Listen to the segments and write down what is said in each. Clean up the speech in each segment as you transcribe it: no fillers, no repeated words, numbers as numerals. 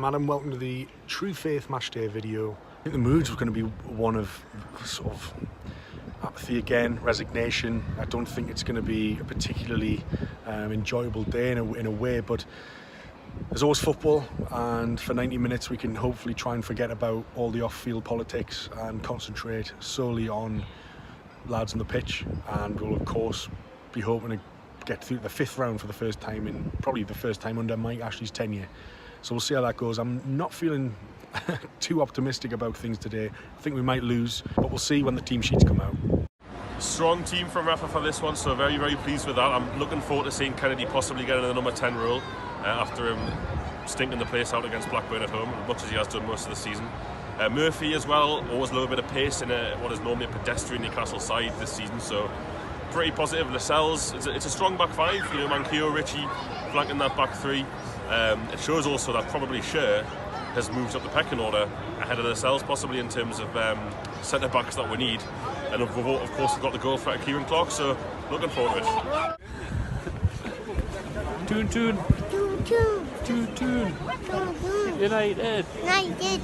I'm Adam, welcome to the True Faith Matchday video. I think the mood's going to be one of sort of apathy again, resignation. I don't think it's going to be a particularly enjoyable day in a way, but there's always football, and for 90 minutes we can hopefully try and forget about all the off-field politics and concentrate solely on lads on the pitch. And we'll of course be hoping to get through the fifth round for the first time in probably the first time under Mike Ashley's tenure. So we'll see how that goes. I'm not feeling too optimistic about things today. I think we might lose, but we'll see when the team sheets come out. Strong team from Rafa for this one, so very, very pleased with that. I'm looking forward to seeing Kennedy possibly getting the number 10 role after him stinking the place out against Blackburn at home, as much as he has done most of the season. Murphy as well, always a little bit of pace in what is normally a pedestrian Newcastle side this season, so pretty positive. Lascelles, it's a strong back five, you know, Manquillo, Ritchie flanking that back three. It shows also that probably Scher has moved up the pecking order ahead of Lascelles, possibly in terms of centre backs that we need. And of course we've got the goal threat of Kieran Clark, so looking forward to it. Toon toon. Toon toon. Toon toon. United. United.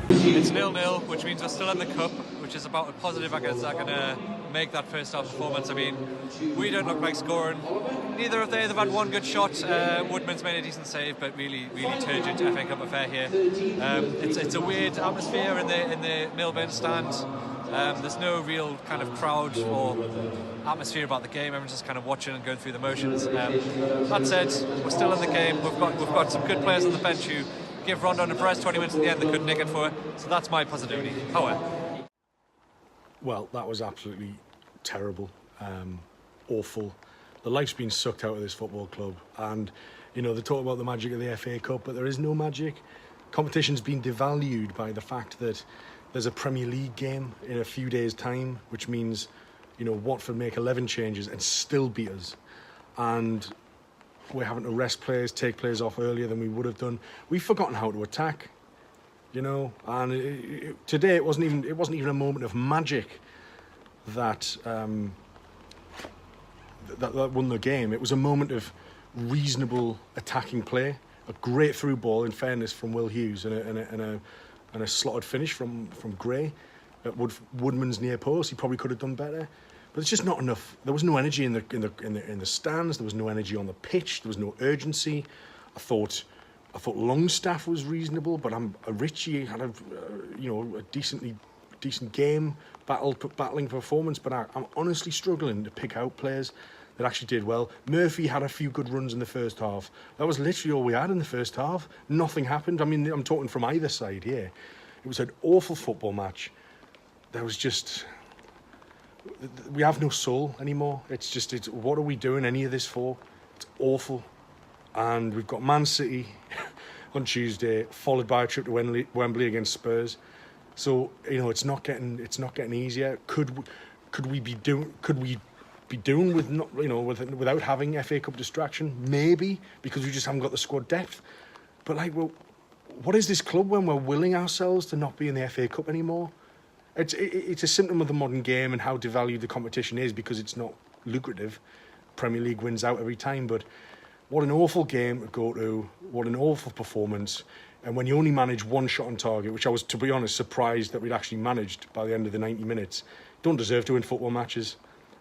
It's 0-0, which means we're still in the cup, which is about as positive as I'm going to make that first half performance. I mean, we don't look like scoring. Neither of they've had one good shot. Woodman's made a decent save, but really turgid FA Cup affair here. It's a weird atmosphere in the Millburn stand. There's no real kind of crowd or atmosphere about the game. Everyone's just kind of watching and going through the motions. That said, we're still in the game. We've got some good players on the bench who give Rondon and Perez 20 minutes at the end. They couldn't nick it for it. So that's my positivity. However, well, that was absolutely terrible, awful. The life's been sucked out of this football club, and you know, they talk about the magic of the FA Cup, but there is no magic. Competition's been devalued by the fact that there's a Premier League game in a few days' time, which means, you know, Watford make 11 changes and still beat us, and we're having to rest players, take players off earlier than we would have done. We've forgotten how to attack, you know, and today it wasn't even a moment of magic that that won the game. It was a moment of reasonable attacking play, a great through ball, in fairness, from Will Hughes, and a slotted finish from Gray at Woodman's near post. He probably could have done better, but it's just not enough. There was no energy in the stands. There was no energy on the pitch. There was no urgency. I thought Longstaff was reasonable, but Ritchie had a decent game, battling performance. But I'm honestly struggling to pick out players that actually did well. Murphy had a few good runs in the first half. That was literally all we had in the first half. Nothing happened. I mean, I'm talking from either side here. It was an awful football match. There was just... We have no soul anymore. It's what are we doing any of this for? It's awful. And we've got Man City on Tuesday, followed by a trip to Wembley against Spurs. So, you know, it's not getting easier. Could we be doing with not, you know, without having FA Cup distraction? Maybe, because we just haven't got the squad depth. But like, well, what is this club when we're willing ourselves to not be in the FA Cup anymore? It's a symptom of the modern game and how devalued the competition is, because it's not lucrative. Premier League wins out every time, but what an awful game to go to. What an awful performance. And when you only manage one shot on target, which I was, to be honest, surprised that we'd actually managed by the end of the 90 minutes, don't deserve to win football matches.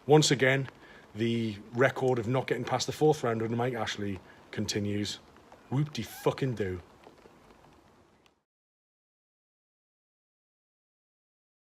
Once again, the record of not getting past the fourth round under Mike Ashley continues. Whoop-de-fucking-do.